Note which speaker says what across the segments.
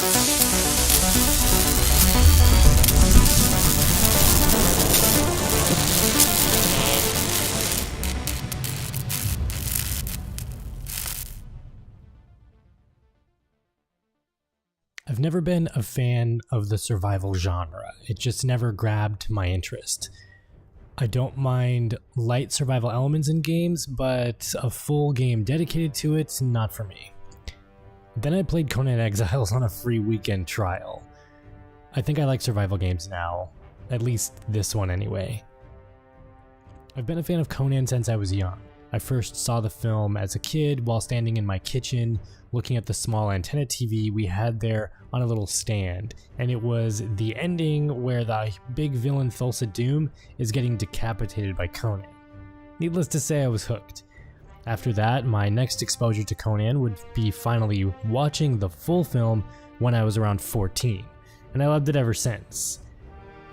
Speaker 1: I've never been a fan of the survival genre. It just never grabbed my interest. I don't mind light survival elements in games, but a full game dedicated to it, not for me. Then I played Conan Exiles on a free weekend trial. I think I like survival games now, at least this one anyway. I've been a fan of Conan since I was young. I first saw the film as a kid while standing in my kitchen looking at the small antenna TV we had there on a little stand, and it was the ending where the big villain Thulsa Doom is getting decapitated by Conan. Needless to say, I was hooked. After that, my next exposure to Conan would be finally watching the full film when I was around 14, and I loved it ever since.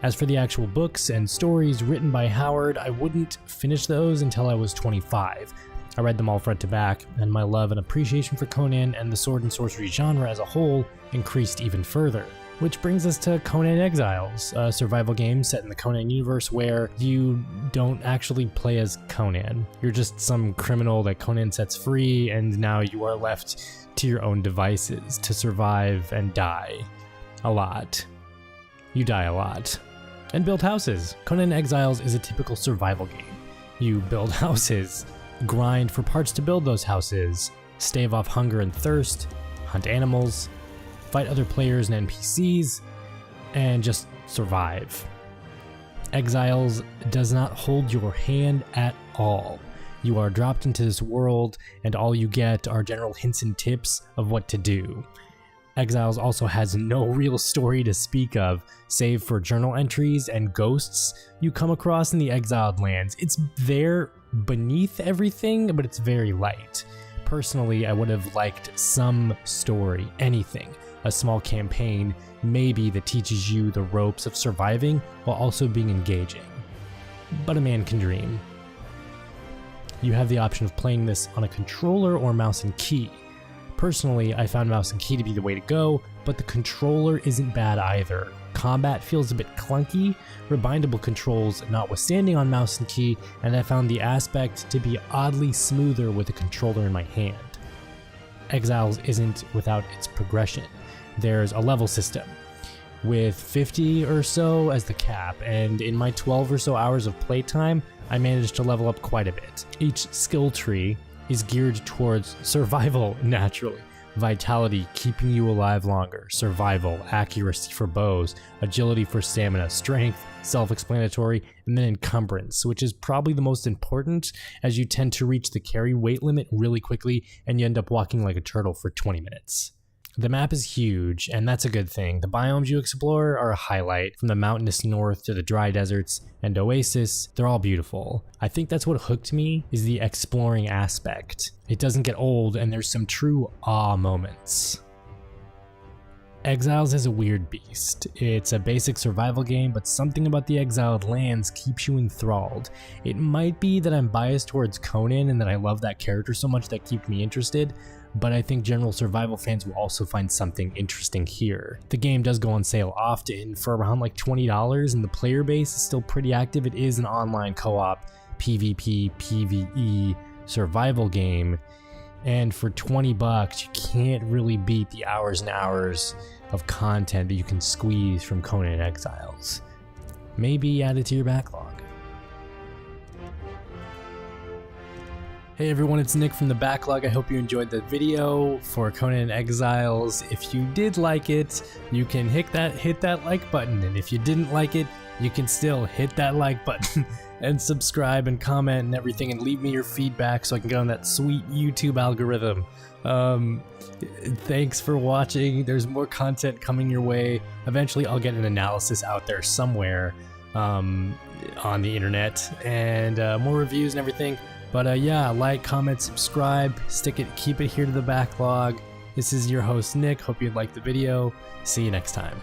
Speaker 1: As for the actual books and stories written by Howard, I wouldn't finish those until I was 25. I read them all front to back, and my love and appreciation for Conan and the sword and sorcery genre as a whole increased even further. Which brings us to Conan Exiles, a survival game set in the Conan universe where you don't actually play as Conan. You're just some criminal that Conan sets free, and now you are left to your own devices to survive and die. A lot. You die a lot. And build houses. Conan Exiles is a typical survival game. You build houses, grind for parts to build those houses, stave off hunger and thirst, hunt animals, fight other players and NPCs, and just survive. Exiles does not hold your hand at all. You are dropped into this world, and all you get are general hints and tips of what to do. Exiles also has no real story to speak of, save for journal entries and ghosts you come across in the exiled lands. It's there beneath everything, but it's very light. Personally, I would have liked some story, anything. A small campaign, maybe, that teaches you the ropes of surviving while also being engaging. But a man can dream. You have the option of playing this on a controller or mouse and key. Personally, I found mouse and key to be the way to go, but the controller isn't bad either. Combat feels a bit clunky, rebindable controls notwithstanding on mouse and key, and I found the aspect to be oddly smoother with the controller in my hand. Exiles isn't without its progression. There's a level system, with 50 or so as the cap, and in my 12 or so hours of playtime, I managed to level up quite a bit. Each skill tree is geared towards survival naturally. Vitality, keeping you alive longer. Survival, accuracy for bows, agility for stamina, strength, self-explanatory, and then encumbrance, which is probably the most important, as you tend to reach the carry weight limit really quickly and you end up walking like a turtle for 20 minutes. The map is huge, and that's a good thing. The biomes you explore are a highlight, from the mountainous north to the dry deserts and oasis. They're all beautiful. I think that's what hooked me, is the exploring aspect. It doesn't get old, and there's some true awe moments. Exiles is a weird beast. It's a basic survival game, but something about the exiled lands keeps you enthralled. It might be that I'm biased towards Conan and that I love that character so much that keeps me interested, but I think general survival fans will also find something interesting here. The game does go on sale often for around like $20, and the player base is still pretty active. It is an online co-op PvP, PvE survival game, and for 20 bucks, you can't really beat the hours and hours of content that you can squeeze from Conan Exiles. Maybe add it to your backlog. Hey everyone, it's Nick from the Backlog. I hope you enjoyed the video for Conan Exiles. If you did like it, you can hit that like button, and if you didn't like it, you can still hit that like button and subscribe and comment and everything, and leave me your feedback so I can get on that sweet YouTube algorithm. Thanks for watching. There's more content coming your way. Eventually I'll get an analysis out there somewhere on the internet, and more reviews and everything. But yeah, like, comment, subscribe, keep it here to the Backlog. This is your host, Nick. Hope you liked the video. See you next time.